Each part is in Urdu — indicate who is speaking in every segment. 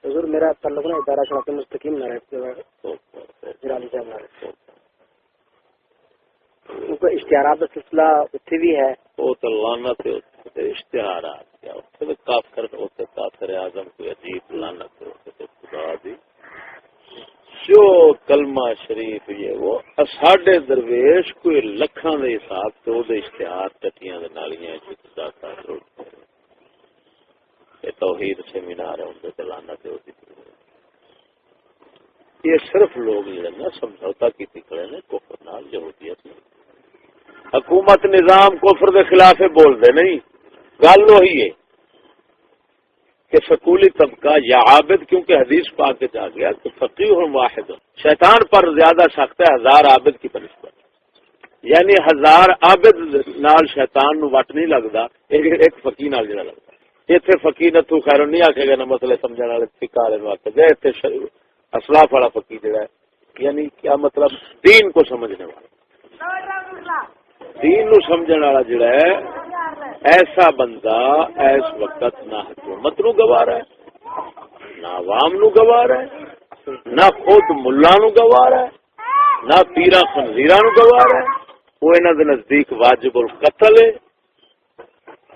Speaker 1: حضور میرا تعلق نا ادارہ صراط مستقیم نہ رہے جلالی صاحب نہ رہے ان کو اشتہارات کا سلسلہ اتنے بھی ہے
Speaker 2: وہ تو لعنت ہے اشتہارات کیا اتنے کافر اعظم کوئی عجیب لعنت ہے خدا دی جو کلمہ شریف یہ وہ ساڈے درویش کوئی لکھاں دے حساب سے وہ اشتہار ٹٹیاں دے نالیاں جاتا یہ توحید سیمینار ہے ان کے لعنت ہوتی یہ صرف لوگ نا سمجھوتا کی کھڑے نے کفر نال یہودیت حکومت نظام کفر کے خلاف بول دے نہیں گل وہی ہے کہ سکولی طبقہ یا عابد کیونکہ حدیث پاک آ گیا کہ فقیہ واحد شیطان پر زیادہ سخت ہے 1000 عابد کی بنسبت یعنی 1000 عابد نال شیطان نو وٹ نہیں لگتا ایک فقیہ نال جڑا لگتا اتنے فقیر نے تو خیر نہیں آکھے گا نہ مسئلے سمجھنے والے فقہ والے واسطے گئے اتنے اسلاف والا فقیر جڑا ہے یعنی کیا مطلب دین کو سمجھنے والا دین نو سمجھنے والا جڑا ہے ایسا بندہ اس وقت نہ حکومت نو گوار ہے نہ عوام نو گوار ہے نہ خود ملا نو گوار ہے نہ پیرا خنزیرا نو گوار ہے وہ انہاں دے نزدیک واجب القتل ہے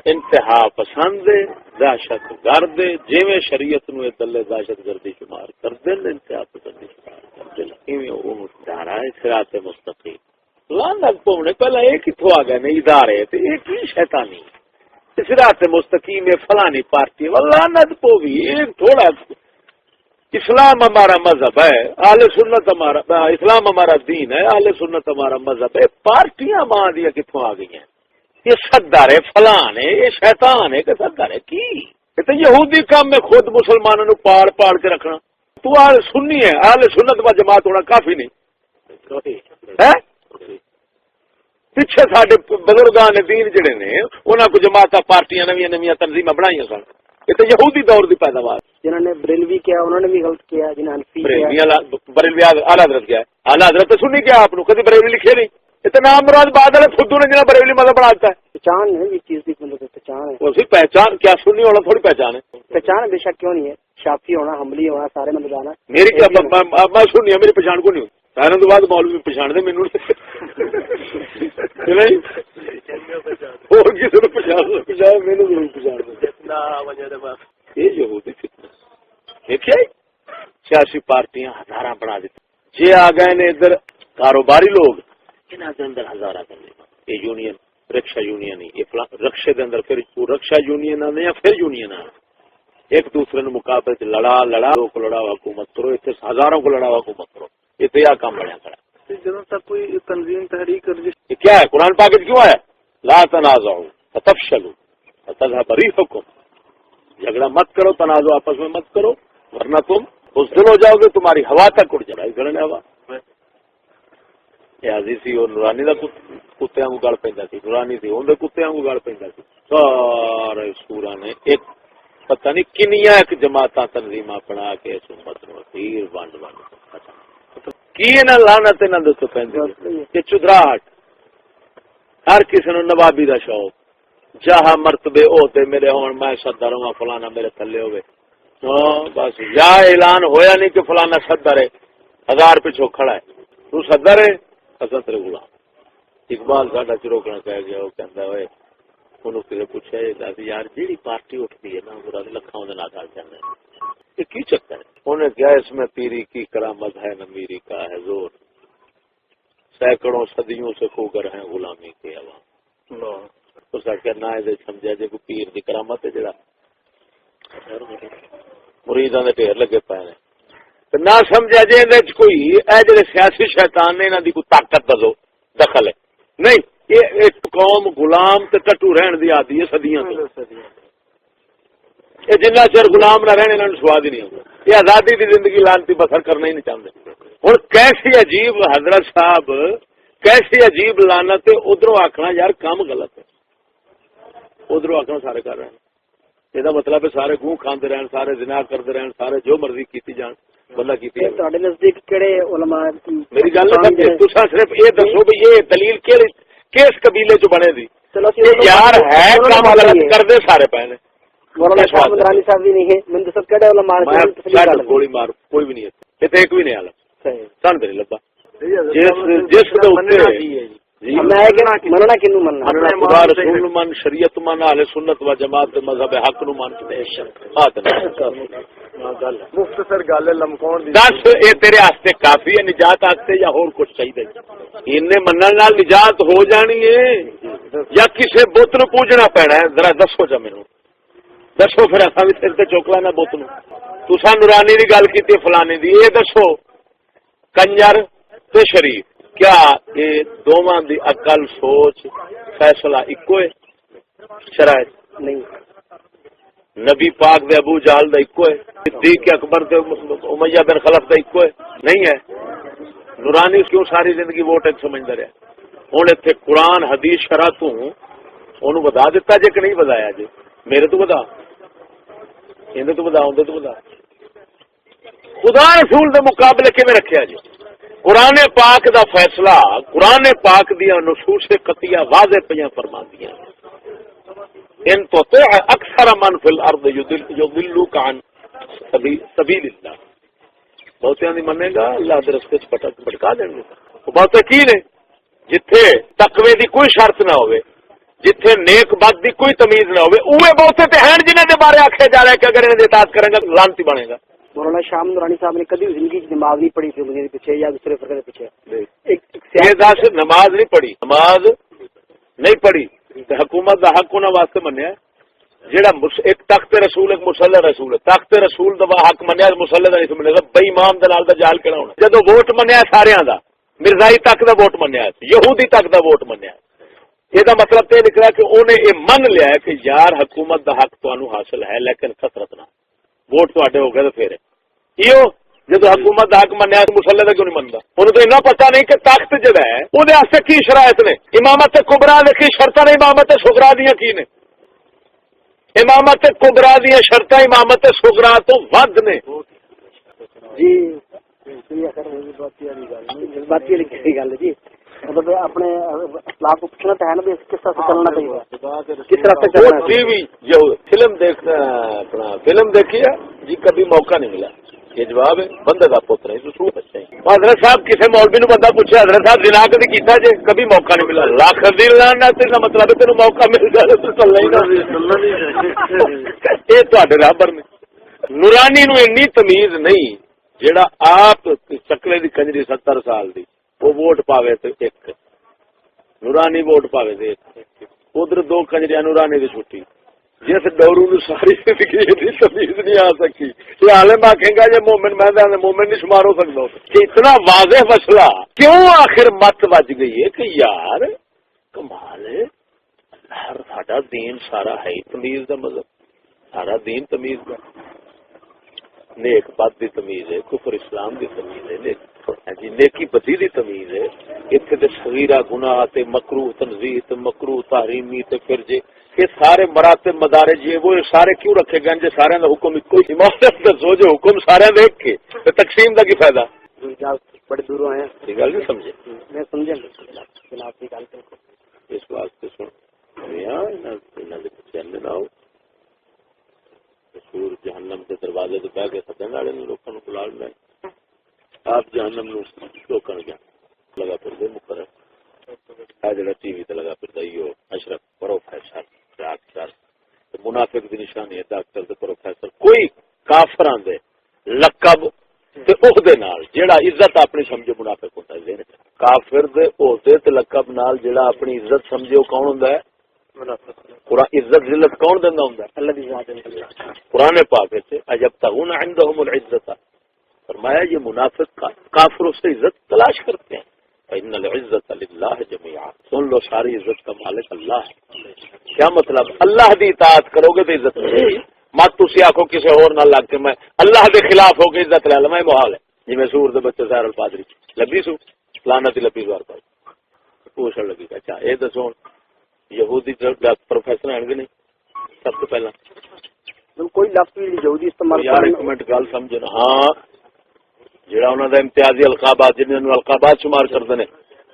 Speaker 2: انتہا پسند ہے دہشت گرد جیویں شریعت نو دلے دہشت گردی شمار کر دیں انتہا پسندی شمار کر دیں ایویں وہ مستعار ہے صراط مستقیم لعنت پونے پہلا ایک کتھوں آ گئے نہیں ادارے تے ایک ہی شیطانی صراط مستقیم فلانی پارٹی لعنت پوی ایک تھوڑا اسلام ہمارا مذہب ہے اہل سنت ہمارا اسلام ہمارا دین ہے اہل سنت ہمارا مذہب ہے پارٹیاں ماں دیا کتھوں آ گئی ہیں یہ صدر ہے فلان ہے یہ شیطان ہے کہ صدر ہے کی یہ تو یہودی کام میں خود مسلمانوں نے پاڑ پاڑ کے رکھنا تو اہل سنی ہے اہل سنت و جماعت ہونا کافی نہیں ہے پیچھے سارے بزرگان دین جڑے نے انہوں کو جماعت پارٹیاں نویاں نویاں تنظیمیں بنائی سن یہ تو یہودی دور کی پیداوار
Speaker 1: جنہوں نے بریلوی کیا انہوں نے بھی غلط کیا جنہوں نے
Speaker 2: بریلوی اعلیٰ حضرت کیا اعلیٰ حضرت تو سنی کیا آپ کبھی بریلوی لکھے نہیں اتنا مراد بادل خود نے جنہیں بریلی مطلب بناتا ہے
Speaker 1: پہچان ہے اس چیز کی پہچان ہے
Speaker 2: اسی پہچان کیا سننی ہونا تھوڑی پہچان ہے
Speaker 1: پہچان بے شک کیوں نہیں ہے شافی ہونا حملی ہونا سارے میں جانا
Speaker 2: میری کیا میں سننی ہے میری پہچان کو نہیں سارے تو بعد مولوی پہچان دے مینوں نہیں اور کسی نے پہچان مینوں ضرور پہچان دے یہ یہودی فتنہ دیکھیے سیاسی پارٹیاں ہزاراں بنا دیتی جی آ گئے نے ادھر کاروباری لوگ انہاں دے اندر ہزارہ کرنے یہ یونین رکشا یونین یہ رکشے دے اندر پھر رکشا یونین آنے یا پھر یونین آنے ایک دوسرے نے مقابلے سے لڑا کو لڑاؤ حکومت کرو اتنے ہزاروں کو لڑاؤ حکومت کرو یہ تو یہ کام بڑھیا کرا
Speaker 1: جدوں تک کوئی تنظیم تحریک
Speaker 2: یہ کیا ہے قرآن پاک کیوں ہے لا تنازعوا فتفشلوا وتذهب ريحكم جھگڑا مت کرو تنازع آپس میں مت کرو ورنہ تم بزدل ہو جاؤ گے تمہاری ہوا تک اڑ جائے گی ہوا سی اور نورانی کا کتوں کو گل پہ نورانی تھی اندر کتوں کو گل پہ سارے سورا نے ایک پتہ نہیں کنیا ایک جماعت تنظیم بنا کے اس امت نو پیر ونڈ کی لعنت انہوں پہ چدراہٹ ہر کسی نو نوابی کا شوق جہاں مرتبے عہدے میرے ہون میں صدر ہوا فلانا میرے تھلے ہوئے بس یا اعلان ہویا نہیں کہ فلانا صدر ہے 1000 پچھو کھڑا ہے تو صدر ہے حضرت غلام اقبال ساڈا چروکنا کہہ گیا وہ کہندا ہوئے انہوں کسے پوچھا یار جیڑی پارٹی اٹھتی ہے نا مراد لکھاں دے نال چلنے یہ کی چکر ہے انہوں نے کیا اس میں پیری کی کرامت ہے نہ میری کا ہے زور سینکڑوں صدیوں سے خوگر ہیں غلامی کے عوام تو سر نہ سمجھا جی کوئی پیر دی کرامت ہے جڑا مریداں دے ڈھیر لگے پے نے نہ سمجھا جی کوئی اے جڑے سیاسی شیطان نے انہاں دی کوئی طاقت دخل ہے نہیں یہ ایک قوم غلام تے ٹٹو رہن دی عادی ہے صدیاں یہ جنہ چر غلام نہ رہنے انہاں نوں سواد ہی نہیں ہوگا یہ آزادی دی زندگی لانتی بسر کرنا ہی نہیں چاہتے ہن کیسی عجیب حضرت صاحب کیسی عجیب لعنت ہے ادھروں آکھنا یار کام غلط ہے ادھروں آکھنا سارے کر رہے ہیں یہ مطلب ہے سارے گوں کھاندے رہن سارے زنا کرتے رہن سارے جو مرضی کیتی جان بندہ کیتی تواڈے نزدیک کیڑے علماء میری گل سمجھے تساں صرف یہ دسو بھی یہ دلیل کس قبیلے چ بنے دی یار ہے کام غلط کردے سارے پے نے
Speaker 1: مولانا شاہ مدرانی صاحب بھی نہیں ہے، میں تو سب کہہ علماء
Speaker 2: گولی مار کوئی بھی نہیں ہے، یہ ایک بھی نہیں عالم سن نہیں لبا خدا رسول من شریعت من اہل سنت و جماعت مذہب حق نو من
Speaker 3: مختصر گل ہے لمکون
Speaker 2: دس اے تیرے واسطے کافی ہے نجات واسطے یا اور کچھ چاہیے؟ انہیں منن نال نجات ہو جانی ہے یا کسے بت نو پوجنا پینا ہے؟ ذرا دسو جا مینوں دسو، پھر اصا بھی سر تے چوک لینا بت نو. تساں نورانی دی گل کیتی فلانی دی، یہ دسو کنجر تے شریف کیا یہ دونوں دی عقل سوچ فیصلہ ایکو ہے؟ شرائط
Speaker 1: نہیں.
Speaker 2: نبی پاک دے ابو جہل دا ایکو ہے؟ صدیق اکبر دے امیہ بن خلف دا ایکو ہے؟ نہیں ہے. نورانی کیوں ساری زندگی ووٹ سمجھدا رہا؟ ہن ایتھے قرآن حدیث شرع تو اونوں بتا دیتا جے کہ نہیں بتایا جے؟ میرے تو بتا، اندے تو بتا، اندے تو بتا. خدا رسول دے مقابلے کیویں رکھیا جی؟ قرآن پاک دا فیصلہ قرآن پاک دیا نصوص قطعیہ واضح پیاں فرماندیاں، ان تو اکثر من فی الارض یضلوک عن سبیل اللہ. بہتیاں دی منے گا اللہ دے رستے چ بھٹکا دیں گے. بہتے کی نے جتھے تقوی دی کوئی شرط نہ ہوئے، جتھے نیک بد دی کوئی تمیز نہ ہوئے، اوے بہتے تے ہیں جنہاں دے بارے آکھیا جا رہا ہے کہ اگر انہیں اطاعت کریں گا لعنتی بنے گا.
Speaker 1: مولانا شاہ نورانی صاحب نے کبھی زندگی کی نماز نہیں پڑھی تھی کے پیچھے یا دوسرے فرقے کے پیچھے؟
Speaker 2: نماز نہیں پڑھی، نماز نہیں پڑھی تو حکومت دا حق انہاں واسطے منیا جیڑا ایک تخت رسول ایک مسلح رسول ہے. تخت رسول دا حق منیا مسلح دا نہیں منیا. بے امام دے نال دا جال کیڑا ہونا؟ جدو ووٹ منیا ساریاں دا، مرزائی تک دا ووٹ منیا، یہودی تک دا ووٹ منیا. یہ مطلب تو یہ نکلا کہ انہیں یہ من لیا ہے کہ یار حکومت دا حق تانوں حاصل ہے لیکن کثرت نہ، ووٹ تے ہو گئے تو پھر یہ جب حکومت دا حق منیا تو مسلح دا کیوں نہیں منتا؟ انہوں تو اتنا پتا نہیں کہ تخت جہاں ہے وہ کی شرائط نے، امامت کبرا نے کی شرط نے، امامت سغرا دیا کی نے. امامت کبرا دیا شرط امامت سغرا تو ود نے.
Speaker 1: جی گل جی مطلب اپنے اسلام کو پوچھنا تو ہے نا بھی کس طرح سے چلنا چاہیے، کس طرح سے چلنا ہے.
Speaker 2: ٹی وی جو فلم دیکھنا اپنا فلم دیکھی ہے جی، کبھی موقع نہیں ملا. یہ جواب ہے بندے کا پتر ہے تو بچے. حضرت صاحب کسی مولوی نو بندہ پوچھے حضرت صاحب زنا کدی کیتا جے؟ کبھی موقع نہیں ملا. لاکھ دی لانا تے مطلب ہے تینوں موقع مل جائے تو چلنا ہی نہ. یہ تواڈے رابر نے. نورانی نو اتنی تمیز نہیں جیڑا آپ چکلے دی کنجری 70 سال دی وہ ووٹ پاوے تو ایک نورانی ووٹ پاوے تو ایک، ادھر دو کنجریاں نورانی دی چھٹی. جس ڈورو نو ساری زندگی تمیز نہیں آ سکی، یہ عالم آکھے گا یہ مومن میں مومن نہیں شمار ہو سکتا کہ اتنا واضح مسئلہ کیوں آخر مت بج گئی ہے کہ یار کمال ہے. ساڈا دین سارا ہے تمیز دا مذہب، سارا دین تمیز دا. نیک بد دی تمیز ہے، کفر اسلام دی تمیز ہے، جی نیکی بدی دی تمیز ہے. اتنے تے صغیرہ گناہ تے مکروہ تنزیہ تے مکروہ تحریمی تے پھر جے یہ سارے مراتب مدارج یہ وہ سارے کیوں رکھے گئے جی سارے دا حکم کوئی عمارت دسو جو حکم سارے دیکھ کے تے تقسیم دا کی فائدہ؟
Speaker 1: بڑے دوروں آئے
Speaker 2: یہ گل نہیں سمجھے؟
Speaker 1: میں سمجھا جناب کی گل
Speaker 2: اس واسطے سن انہاں دے چلنے نہ ہو رسول جہنم کے دروازے تے بیٹھ کے سدن والے لوکاں نوں بلا لے. آپ جہنم نوں روکن گیا لگا پھر دے مقرر جڑا ٹی وی تے لگا پھر دایو اشرف پروفیسر ڈاکٹر منافق دی نشانی ہے. ڈاکٹر تے پروفیسر کوئی کافراں دے لقب تے عہدے نال جیڑا عزت اپنی سمجھے منافق ہوندا ہے. کافر دے عہدے تے لقب نال جیڑا اپنی عزت سمجھے او کون ہوندا ہے؟ قرآن. عزت ذلت کون دیندا ہوندا ہے؟ اللہ دی ذات. قرآن پاک وچ اجبتغون عندهم العزت فرمایا یہ منافق کافروں سے عزت تلاش کرتے ہیں. فإن العزت للہ جميعا. سن لو ساری عزت کا مالک اللہ ہے. کیا مطلب؟ اللہ دی اطاعت کرو گے تو عزت ملے گی. مت تسی آکھو کسی اور نہ لگ کے میں اللہ دے خلاف ہو کے عزت لے لواں، محال ہے. جی میں سور دے بچے ظاہر القادری لبی سو لعنت لبی زوار پائی پوچھن لگی کہ اچھا اے دسو یہودی پروفیسر ہیں کہ نہیں؟ سب تو پہلا
Speaker 1: کوئی لفظ یہودی استعمال
Speaker 2: یار ایک منٹ گل سمجھنا. ہاں جہاں انہوں نے امتیازی القابات جنہوں القابات شمار کرتے ہیں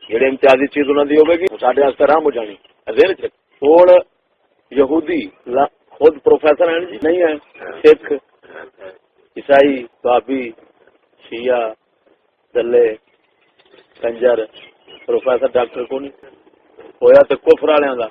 Speaker 2: جہاں امتیازی چیز انہوں کی ہوگی سارے واسطے آرام ہو جانی. ہوں یہودی خود پروفیسر ہیں جی نہیں ہیں؟ سکھ، عیسائی، بابی، شیعہ، دلے، کنجر، پروفیسر ڈاکٹر کو نہیں ہویا تو کفر والوں کا.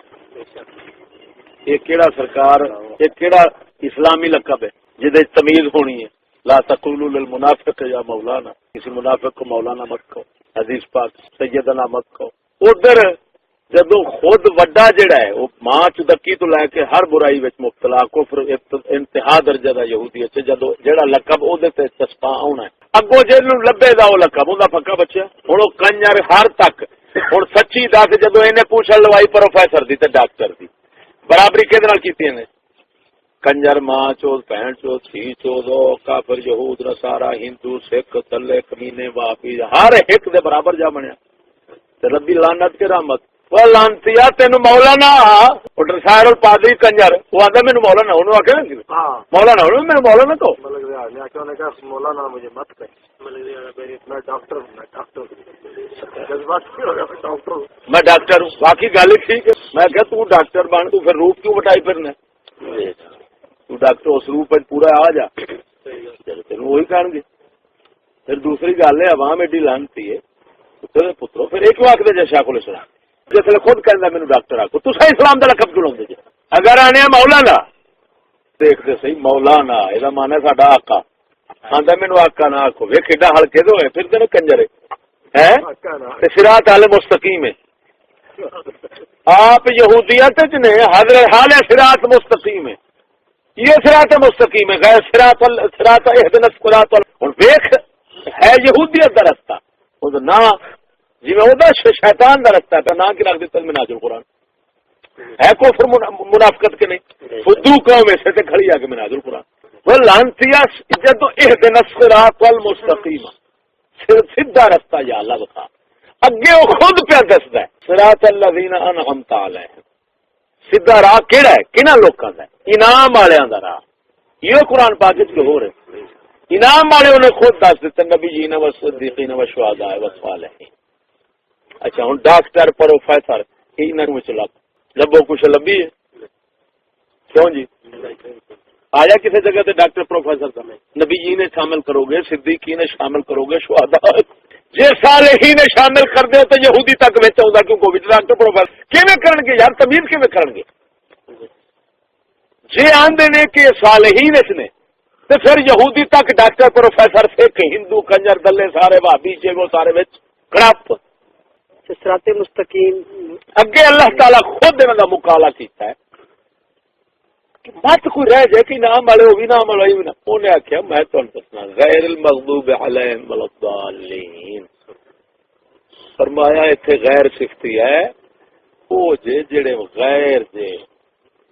Speaker 2: یہ کیڑا سرکار، یہ کیڑا اسلامی لقب ہے جہد تمیز ہونی ہے؟ لا تقولوا للمنافق یا مولانا، کسی منافق کو مولانا مت کہو، حدیث پاک سیدنا مت کہو. ادھر جدو خود وڈا جڑا ہے وہ ماں چدکی تو لے کے ہر برائی وچ مبتلا، کفر انتہا درجہ دا یہودی ہے، جدو جڑا لقب او دے تے چسپاں ہونا ہے اگوں جنوں لبے دا او لقب اوندا پکا بچہ. ہن او کنجر ہر تک ہن سچی دس جدو اینے پوچھن لوائی پروفیسر دی تے ڈاکٹر دی برابری کدے نال کیتی نے؟ کنجر ماں چوت بہن چوت تھی چوت کافر یہود نصارا ہندو سکھ تلے کمینے واپی ہر ایک دے برابر جا بنیا. تے ربی لعنت کے رحمت وہ لانتیا تینوں مولانا سائر الپادری کنجر وہ آتا مینوں مولانا انہوں آ کے مولانا انہوں میں مولانا تو
Speaker 3: مولانا مجھے مت کہ میں ڈاکٹر ہوں،
Speaker 2: میں ڈاکٹر ہوں. باقی گل ٹھیک ہے. میں کہ تو ڈاکٹر بن تو پھر روپ کیوں بٹائی پھرنا؟ تو ڈاکٹر اس روپ پورا آ جا تین وہی کہیں گے. پھر دوسری گل ہے عوام ایڈی لانتی ہے پترو پھر ایک واقع دے جیسے کو سنا جس خود کہنا مینوں ڈاکٹر آکو تو صحیح اسلام کا لقب کیوں لاؤں جی؟ اگر آنے مولانا دیکھتے صحیح مولانا یہ مانا ساڈا آقا آندا مینوں آقا نہ آکھو ویکھ ایڈا ہلکے دے ہوئے پھر کنجر ہے صراط علی مستقیم ہے. آپ یہودیت نے حضرت حال صراط مستقیم ہے، یہ صراط مستقیم ہے غیر صراط اهدنا الصراط. ہن ویکھ ہے یہودیت دا رستہ او نہ جی میں شیطان کا رستہ ہے نہ کہ رکھ دیتا مناج القرآن ہے کفر منافقت کے نہیں فدو قوم ایسے تے کھڑی آ کے مناج القرآن وہ لانتیا جدو اهدنا الصراط المستقیم سیدھا رستہ یا اللہ بتا اگے وہ خود پہ دسدا ہے صراط الذین انعمت علیہم. سیدھا راہ کیڑا ہے؟ کنا لوکاں دا ہے؟ انعام والےاں دا راہ. یہ قرآن پاک وچ ہو رہے انعام والے انہیں خود دس دیتے نبیین و صدیقین و شہداء و صالحین. اچھا ہوں ڈاکٹر پروفیسر لبو کچھ لبھی ہے کیوں جی؟ آیا کسی جگہ تے ڈاکٹر پروفیسر کا نبیین شامل کرو گے، صدیقین شامل کرو گے، شہداء جی صالحین شامل کر دو تو یہودی تک وچ آؤں کیوں کو ڈاکٹر پروفیسر کیویں کرن گے یار؟ تمیز کیویں کرن گے؟ جی آندے نے کہ صالحین اس نے تو پھر یہودی تک ڈاکٹر پروفیسر سکھ ہندو کنجر دلے سارے بھابی چے وہ سارے وچ کڑپ
Speaker 1: صراط مستقیم.
Speaker 2: اگے اللہ تعالی خود انہاں دا مقالہ کیتا ہے کہ مت کوئی رہ جائے کہ نام والے ہو بھی نام والے بھی نہ. انہیں آخیا میں تمہیں دسنا غیر المغضوب علیہم ولا الضالین. فرمایا اتنے غیر صفتی ہے وہ جڑے غیر جے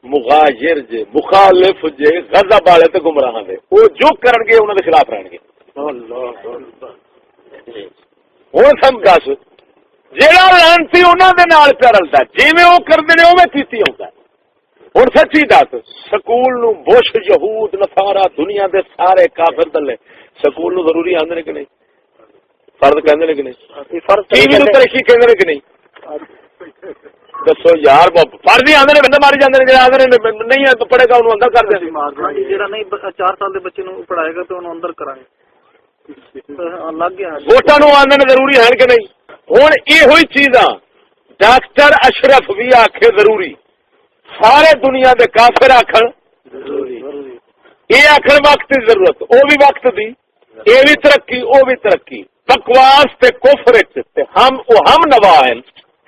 Speaker 2: مغایر جے مخالف جے غضب والے تے گمراہ دے وہ جو کرن گے انہاں دے خلاف رہن گے. ہن سمجھ جیڑا لانتی انہاں دے نال پیا رلدا جویں او کردے نے اوویں کیتی ہوندا. ہن سچی دس سکول نو بش یہود نصارا دنیا دے سارے کافر دلے سکول نو ضروری آندے نے کہ نہیں؟ فرض کہندے نے کہ نہیں؟ فرض ٹی وی نو ترقی کہندے نے کہ نہیں؟ دسو یار فرض ہی آندے نے بندہ ماری جاندے نے جڑا آندے نے نہیں ہے تو پڑھے گا انہوں اندر کر دے.
Speaker 1: جڑا نہیں 4 سال دے بچے نو پڑھائے گا تو انہوں اندر کرائیں لگ گیا.
Speaker 2: ووٹاں نو آندے نے ضروری ہے کہ نہیں؟ ہن یہ ہوئی چیزاں ڈاکٹر اشرف بھی آکھے ضروری سارے دنیا دے کافر آکھن یہ آخر وقت کی ضرورت وہ بھی وقت دی یہ بھی ترقی وہ بھی ترقی بکواس تے کفر تے ہم نوا ہیں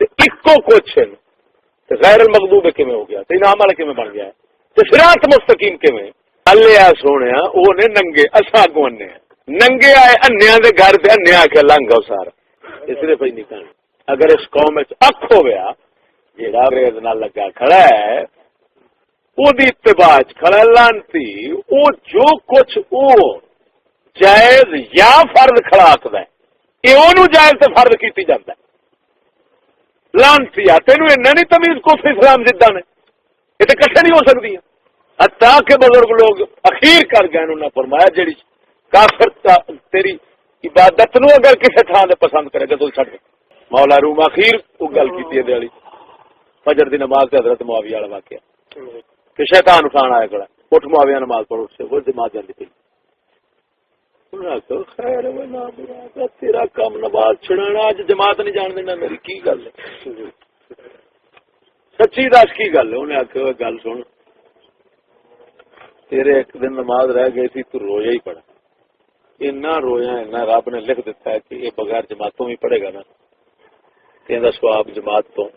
Speaker 2: تے اکو کچھ تے غیر المغضوب کیویں ہو گیا تے انعام والا کیویں بن گیا تے صراط مستقیم کیویں اللہ سونیا وہ نے ننگے اساں کو انے ننگے آئے انیاں دے گھر تے انیا کے لنگا سارا اس لیے پئی نہیں کہنا اگر اس قوم وچ اکھ ہویا جیڑا ریز نال لگا کھڑا ہے وہ دی اتباع کھڑا لانتی وہ جو کچھ وہ جائز یا فرض کھڑا آکھدا ہے یہ اونوں جائز تے فرض کیتی جاندا ہے لانتی تینوں اینا نہیں تمیز کو اسلام زدہ نے یہ تے کٹھے نہیں ہو سکدی حتیٰ کہ بزرگ لوگ اخیر کر گئے انہوں نے فرمایا جیڑی کافر تیری عبادت نو اگر کسی تھان دے پسند کرے گا تو چھڈ مولا روم اخیر وہ گل کیتی ہے دیالی فجر دی نماز تے حضرت معاویہ والا واقعہ کہ شیطان اٹھان آیا کڑا اٹھ معاویہ نماز پڑھ اٹھ سے وہ جماعت جاندی پئی خیر تیرا کام نماز چھڑانا اج جماعت نہیں جان دینا میری کی گل ہے سچی دس کی گل ہے انہیں آخیا گل سن تیرے ایک دن نماز رہ گئی تھی تو رویا ہی پڑا اتنا رویا اتنا رب نے لکھ دیتا ہے کہ یہ بغیر جماعتوں بھی پڑھے گا نا یہ سواب جماعت تو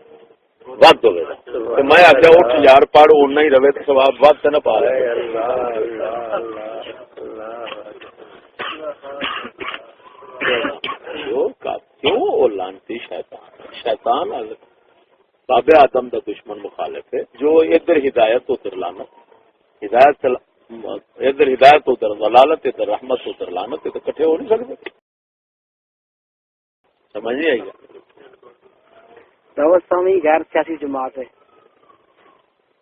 Speaker 2: ود ہوئے گا میں آخیا اٹھ یار پڑھ اُنہ ہی رہے تو سواب ود تو نہ پا رہے کیوں لانتی شیطان بابے آدم دا دشمن مخالف ہے جو ادھر ہدایت ادھر لانت ہدایت ادھر ہدایت ادھر ضلالت ادھر رحمت ادھر لانت تو کٹھے ہو نہیں سکتے سمجھ نہیں آئی گا
Speaker 1: دعوت اسلامی غیر سیاسی جماعت ہے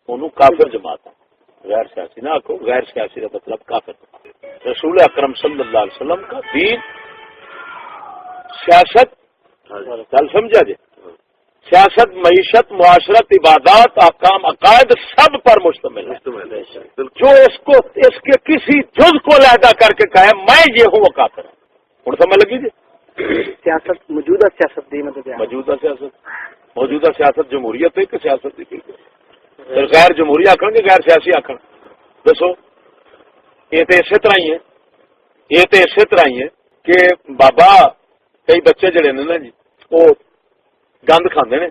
Speaker 2: انہوں کافر جماعت ہے غیر سیاسی نہ آکھو غیر سیاسی کا مطلب کافر رسول اکرم صلی اللہ علیہ وسلم کا دین سیاست کل سمجھا جی سیاست معیشت معاشرت عبادات احکام عقائد سب پر مشتمل ہے جو اس کے کسی جز کو علیحدہ کر کے کہے میں یہ ہوں وہ کافر ہے ہوں سمجھ لگی جی
Speaker 1: سیاست موجودہ سیاست دی مطلب
Speaker 2: موجودہ سیاست جمہوریت ہے کہ سیاست غیر جمہوری آخر گے غیر سیاسی آخر دسو یہ تو اسی طرح ہی ہے کہ بابا کئی بچے جڑے نے نا جی وہ گند کھاندے نے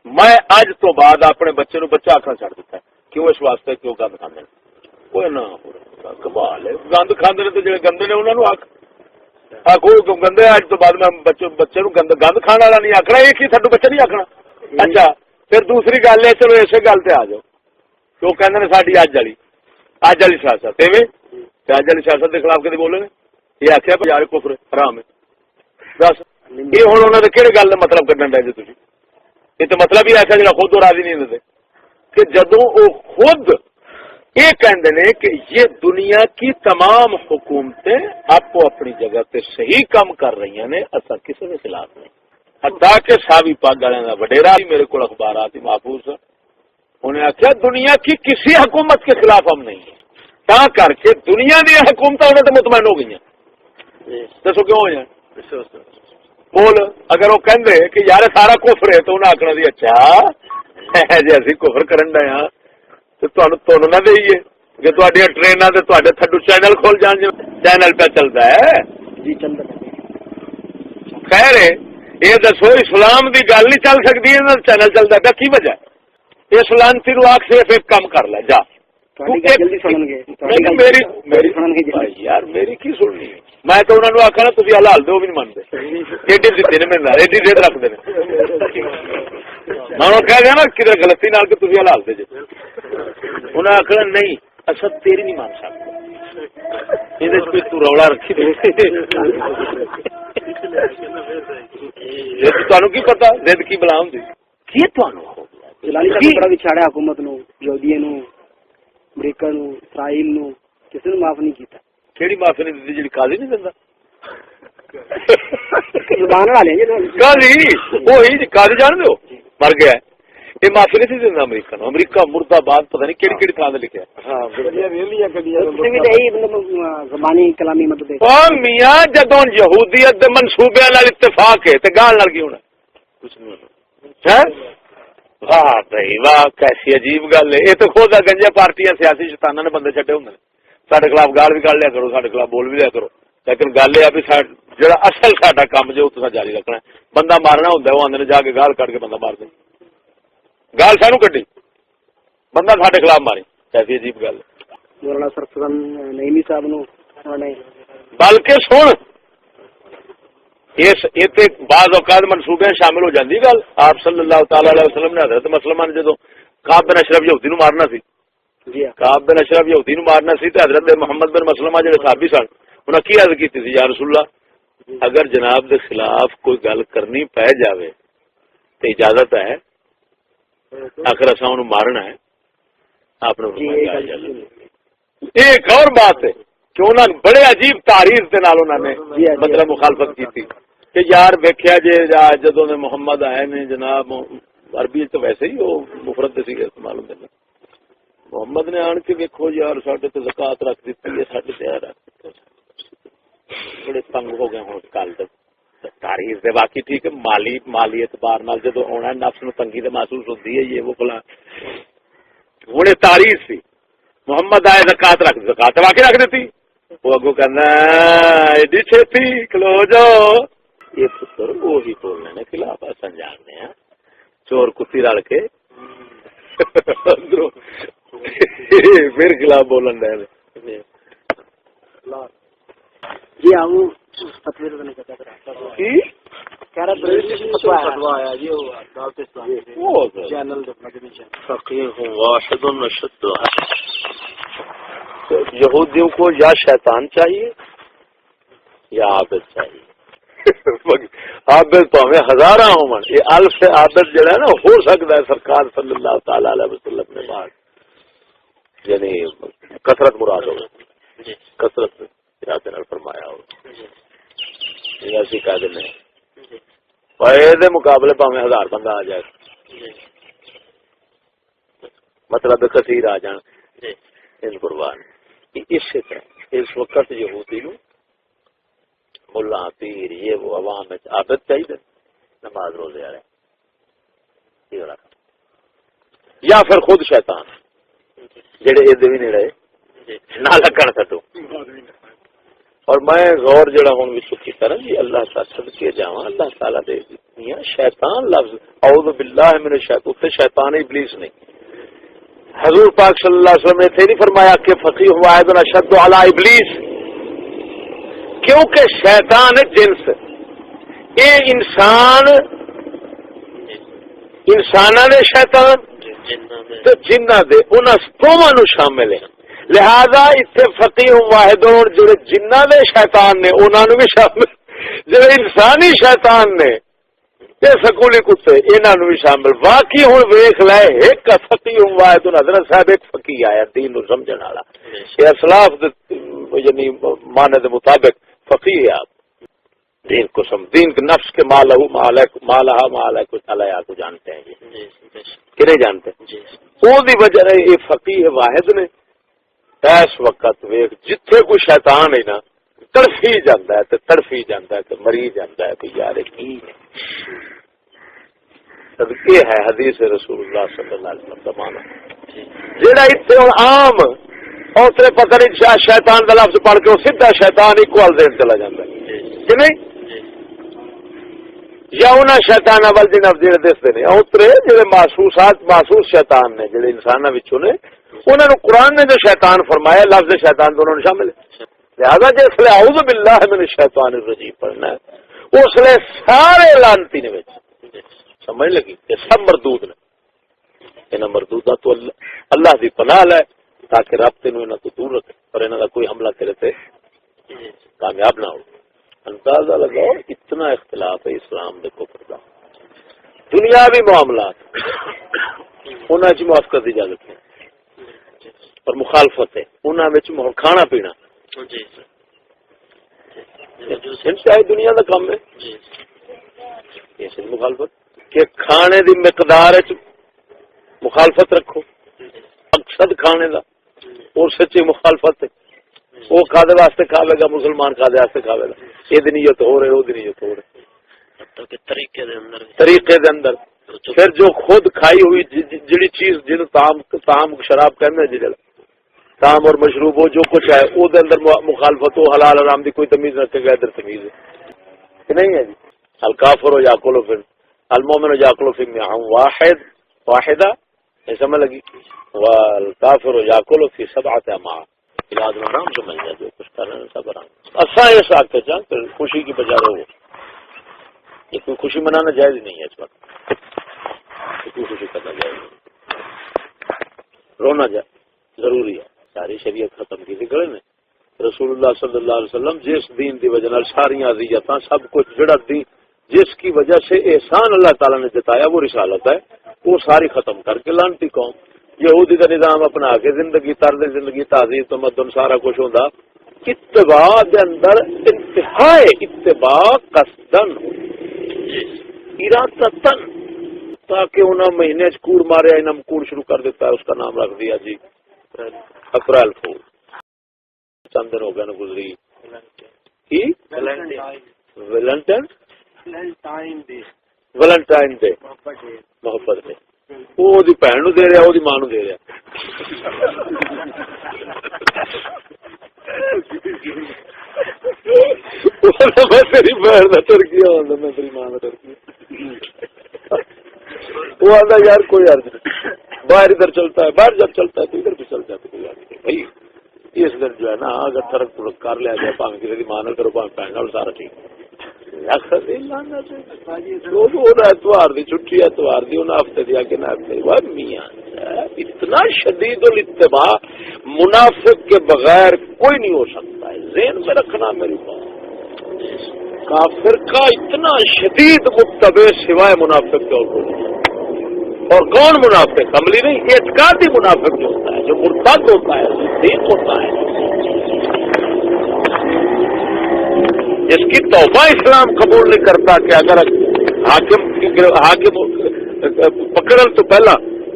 Speaker 2: میں اج تو بعد اپنے بچے نو بچہ آخنا چڑھ دیتا ہے کیوں اس واسطے کیوں گند کھاندے نے کوئی نہ کمال ہے گند کھاندے نے تو جڑے گندے نے انہاں نو آخو گندے اج تو بعد میں بچے نو گند کھانے والا نہیں آخنا یہ کی تھڈو بچہ نہیں آخنا اچھا پھر دوسری گل ہے چلو اسی گل تے آ جاؤ تو کہندے نے ساڈی اج والی سیاست ایویں اج والی سیاست کے خلاف کدی بولے نے یہ آخیا یار کفر حرام ہے دس یہ ہوں انہوں نے کہڑے گل مطلب کڈن ڈے جی تھی یہ تو مطلب ہی ایسا جا خود راضی نہیں ہوتے کہ جدوں وہ خود یہ کہندے نے کہ یہ دنیا کی تمام حکومتیں آپ کو اپنی جگہ پہ صحیح کام کر رہی ہیں اصل کسی کے خلاف نہیں حتیٰ کہ صحابی پاک والے کا وڈیرا بھی میرے کو اخبارات ہی محفوظ ہے انہیں آخیا دنیا کی کسی حکومت کے خلاف ہم نہیں ہیں تا کر کے دنیا دی حکومت انہیں تو مطمئن ہو گئی ہیں دسو کیوں ہو جائیں بول اگر وہ کہندے کہ یار سارا کفر ہے تو انہیں آخنا سی اچھا جی اسی کفر کرن ڈے ہاں تو تمہیں نہ دئیے کہ تھوڑی ٹریناں تھڈو چینل کھول جان جو چینل پہ چلتا ہے
Speaker 1: جی چلتا
Speaker 2: خیر یہ دسو اسلام دی گل نہیں چل سکتی چینل چلتا ہے کی وجہ اس لانتی نو آخ صرف ایک کام کر لے جا یار میری کی سننی میں تو انہوں نے آخا نا تھی حلال دو بھی نہیں مانتے ایڈی دیتے نے میرے ایڈی ریٹ رکھتے ہیں میں کہہ دیا نا کدھر غلطی نال کہ تھی حلال دے جی انہیں آخر نہیں اچھا تیری نہیں مان سکتے یہ تو رولا رکھی دے تمہیں کی پتا زد کی بلا ہوں کی
Speaker 1: بڑا بچھاڑا حکومت نو یہودیاں نو امریکہ نو اسرائیل نو کسی نے معاف نہیں کیتا
Speaker 2: کیڑی معافی نہیں دیتی جی قاضی نہیں دینا
Speaker 1: زبان والے
Speaker 2: قاضی قاضی جان دو مر گیا یہ معافی نہیں دینا امریکہ نو امریکہ مردہ باد پتہ نہیں کیڑی کیڑی تھان لکھا
Speaker 1: زبانی کلامی مدد
Speaker 2: میاں جدوں یہودیت دے منصوبے نال اتفاق ہے تے گال نال کی ہونا کچھ نہیں ہونا واہ بھائی واہ کیسی عجیب گل ہے یہ تو خود گنجا پارٹیاں سیاسی شیطاناں نے بندے چھڈے ہوندے سارے خلاف گال بھی کر لیا کرو سارے خلاف بول بھی لیا کرو لیکن گل یہ بھی جڑا اصل ساڈا کام جو تصا جاری رکھنا ہے بندہ مارنا ہوندا ہے وہ آندے نے جا کے گال کٹ کے بندہ مار دے گال سانو کڈی بندہ ساڈے خلاف ماری کیسی عجیب گل ہے
Speaker 1: مولانا سرفران نہیں صاحب نو
Speaker 2: بلکہ سن بعض اوقات منصوبے شامل ہو جاتی گل آپ صلی اللہ تعالی علیہ وسلم نے حضرت مسلمان نے جدو کعب بن اشرف یہودی نو مارنا سی کعب بن اشرف یہودی نو مارنا سی تے حضرت محمد بن مسلمہ جڑے صحابی سن انہاں کی عرض کیتی سی یا رسول اللہ اگر جناب دے خلاف کوئی گل کرنی پے جاوے تے اجازت ہے آخر اساں انہوں مارنا ہے آپ نے ایک اور بات ہے کہ انہوں نے بڑے عجیب تعریف کے نال انہوں نے مطلب مخالفت کی تھی کہ یار ویکھیا جے جدوں نے محمد آئے نے جناب عربی تو ویسے ہی وہ مفرد سی استعمال ہوندے نے محمد نے آن کے دیکھو یار ساڈے تے زکات رکھ دیتی ہے ساڈے تے رکھ بڑے تنگ ہو گئے ہوں کل تاریخ دے باقی ٹھیک ہے مالی اعتبار نال جدو ہونا نفس نو تنگی تے محسوس ہوتی ہے یہ وہ بلا ہوں تاریخ سی محمد آئے زکات واقعی رکھ دیتی وہ اگو کہنا ایڈی چھتی کھلو جاؤ یہ پتر وہی بولنے نے خلاف اصل جاننے ہیں چور کتی رل کے میرے خلاف بولن رہے
Speaker 1: جی ہم فتوی تو نہیں کہتا کہہ رہا چینل
Speaker 2: یہودیوں کو یا شیطان چاہیے یا عابد چاہیے عابد تو ہمیں ہزارہ ہوں یہ الف عابد جو ہے نا ہو سکتا ہے سرکار صلی اللہ تعالی علیہ وسلم نے بعد یعنی کثرت مراد ہو کثرت فرمایا ہو ایسی کہہ دیں دے مقابلے پاویں ہزار بندہ آ جائے مطلب کثیر آ جان ان قربان اس وقت یہودی نو ملا پیر یہ وہ عوام عابد چاہیے نماز روزے والے یا پھر خود شیطان جڑے یہ بھی نہیں رہے نہ لگن سٹو اور میں غور جڑا ہوں کی طرح جی اللہ تعالی صدقے جاواں اللہ تعالی دے دنیا شیطان لفظ اعوذ باللہ من الشیطان تے شیطان ابلیس نہیں حضور پاک صلی اللہ علیہ وسلم نے نہیں فرمایا کہ فقیہ واحد اشد علی ابلیس کیونکہ شیطان جنس یہ انسان نے شیطان تو جنہ دے انہاں دوواں نو شامل ہیں لہذا اتنے فقیہ واحد جڑے جنہ دے شیطان نے انہاں نو بھی شامل جڑے انسانی شیطان نے تے سکولی کتے انہاں نو بھی شامل باقی ہن ویکھ لے ایک فقیہ واحد حضرت صاحب ایک فقیہ آیا دین نو سمجھن والا یہ اسلاف یعنی معنی دے مطابق فقیہ ہے آپ دین کو دین کے نفس کے مالہ کچھ علیہ کو جانتے ہیں کہ نہیں جانتے وہ دی وجہ ہے یہ فقیہ واحد نے اس وقت ویکھ جتھے کوئی شیطان ہے نا تڑفی جاندا ہے تے مری جاندا ہے کہ یار کی صدقے ہے حدیث رسول اللہ صلی اللہ علیہ وسلم کا معنی جیڑا ایتھے ہن عام اور تے پتہ نہیں شیطان دا لفظ پڑھ کے سیدھا شیطان ہی کول دین چلا جاندا ہے کہ نہیں یا انہاں شیطاناں ول جناب جڑے دستے نے اوترے جڑے محسوس شیطان نے جڑے انساناں وچوں نے انہاں نو قرآن نے جو شیطان فرمایا لفظ شیطان دونوں شامل ہے لہذا جس لے اعوذ باللہ من الشیطان الرجیم پڑھنا ہے اس لئے سارے لعنتی نے وچ سمجھ لگی کہ سب مردود نے انہاں مردوداں تو اللہ دی پناہ لے تاکہ رب تینوں انہاں تو دور رکھے اور انہاں دا کوئی حملہ کرے تے کامیاب نہ ہو اندازہ لگاؤ اتنا اختلاف ہے اسلام دے کفر دا دنیاوی معاملات انہاں وچ موافقت دی اجازت ہے اور مخالفت ہے انہاں وچ کھانا پینا انتہائی دنیا دا کام ہے اس مخالفت کہ کھانے دی مقدار وچ مخالفت رکھو مقصد کھانے دا اور سچی مخالفت ہے وہ کھادے واسطے کھاوے گا مسلمان کھادے واسطے کھاوے گا یہ نیت ہو رہے وہ نیت ہو رہے طریقے دے اندر پھر جو خود کھائی ہوئی جڑی چیز جن طعام شراب کہنے جی طعام اور مشروب ہو جو کچھ ہے وہ دے اندر مخالفت ہو حلال حرام دی کوئی تمیز رکھے گا ادھر تمیز ہے کہ نہیں ہے جی الکافر یاکلوا فی المؤمن یاکلوا فی واحدہ یہ سمجھ لگی والکافر یاکلوا فی سبعۃ امعاء علاج آرام سے مل جائے جو کچھ کرنا سب آرام اصا یہ ساتھ چاہ خوشی کی بجائے ہو یہ کوئی خوشی منانا جائز نہیں ہے اس وقت کوئی خوشی کرنا جائز نہیں رونا جائے ضروری ہے ساری شریعت ختم کی تھی گڑے نے رسول اللہ صلی اللہ علیہ وسلم جس دین دی وجہ ساری اذیتاں سب کچھ جڑا دین جس کی وجہ سے احسان اللہ تعالیٰ نے جتایا وہ رسالت ہے وہ ساری ختم کر کے لانتی قوم یہودی کا نظام اپنا کے زندگی طرز زندگی تہذیب تمدن سارا کچھ ہوتا اتباع دے اندر انتہائی اتباع قصدن ارادتن تاکہ انہاں مہینے کوڑ مارے انہاں کوڑ شروع کر دیتا ہے اس کا نام رکھ دیا جی اپریل فول چند دن ہو گئے نا گزری ویلنٹائن ڈے محبت ڈے وہ بھن نو دے رہا وہ ماں نو دے رہا تیری بہن کا ٹرکی میں تیری ماں کا ٹرکی وہ آتا یار کوئی عرض نہیں باہر ادھر چلتا ہے باہر جب چلتا ہے تو ادھر بھی چل جاتا ہے کوئی عرض نہیں بھائی اس دن جو ہے نا اگر فرق کر لیا جائے پاؤں کسی کی ماں کرو پاؤں پہننا سارا ٹھیک اتوار دی چھٹی اتوار دی انہیں ہفتے دیا کہ نہ میاں اتنا شدید الاتباع منافق کے بغیر کوئی نہیں ہو سکتا ہے ذہن میں رکھنا میری بات کافر کا اتنا شدید متبع سوائے منافق کے اور کوئی نہیں اور کون منافق عملی نہیں اعتقادی منافق جو ہوتا ہے جو مرتد ہوتا ہے صدیق ہوتا ہے جس کی توبہ اسلام قبول نہیں کرتا کہ اگر حاکم پکڑن تو پہلا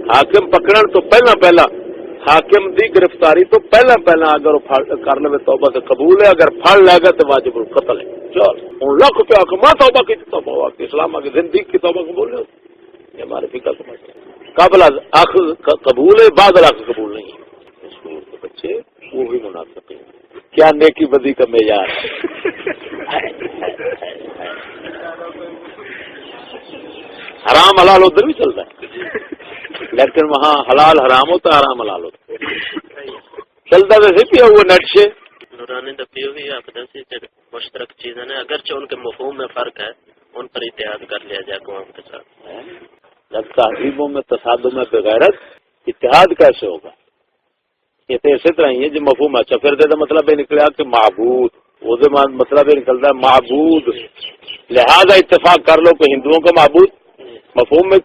Speaker 2: حاکم پکڑن تو پہلا حاکم دی گرفتاری تو پہلا اگر وہ کر لے توبہ سے قبول ہے اگر پھڑ لے گا تو واجب القتل ہے چل ہوں لاکھ روپیہ ماں توبہ کی توبہ ہوا کہ اسلام کی زندگی کی توبہ قبول نہیں ہوتی یہ ہمارے فقہ سمجھ قبل آخر قبول ہے بعد آخر قبول نہیں ہے اسکول کے بچے وہ بھی منافق ہیں کیا نیکی بدی کا معیار ہے حرام حلال ادھر بھی چلتا ہے لیکن وہاں حلال حرام ہوتا ہے حرام حلال ہوتا ہے چلتا ویسے بھی ہے وہ نیٹ سے
Speaker 4: نورانی دبی ہوئی آپ مشترک چیزیں ہیں اگرچہ ان کے مفہوم میں فرق ہے ان پر اتحاد کر لیا جائے قوم کے ساتھ
Speaker 2: جب تہذیبوں میں تصادم میں بغیرت اتحاد کیسے ہوگا یہ تو اسی طرح ہی ہے جو مفہوم اچھا پھر دے مطلب یہ نکلا کہ معبود وہ مطلب یہ نکلتا ہے معبود لہذا اتفاق کر لو کہ ہندوؤں کا معبود مفہوم میں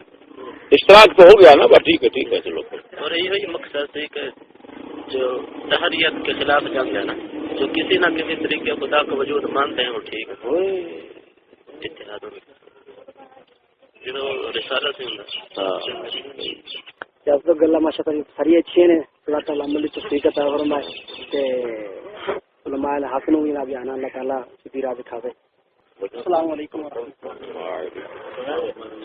Speaker 2: اشتراک تو ہو گیا نا ٹھیک ہے چلو
Speaker 4: اور یہی مقصد ہے کہ جو تحریت کے خلاف جنگ ہے نا جو کسی نہ کسی طریقے خدا کا وجود مانتے ہیں وہ ٹھیک ہے اتحاد رسالت
Speaker 1: جب تک گلا ماشاء اللہ ساری اچھی نے اللہ تعالیٰ عملی تصدیق عطا فرمائے کہ علماء حق نو بھی آنا اللہ تعالیٰ سیدھی راہ دکھاوے. السلام علیکم ورحمۃ اللہ.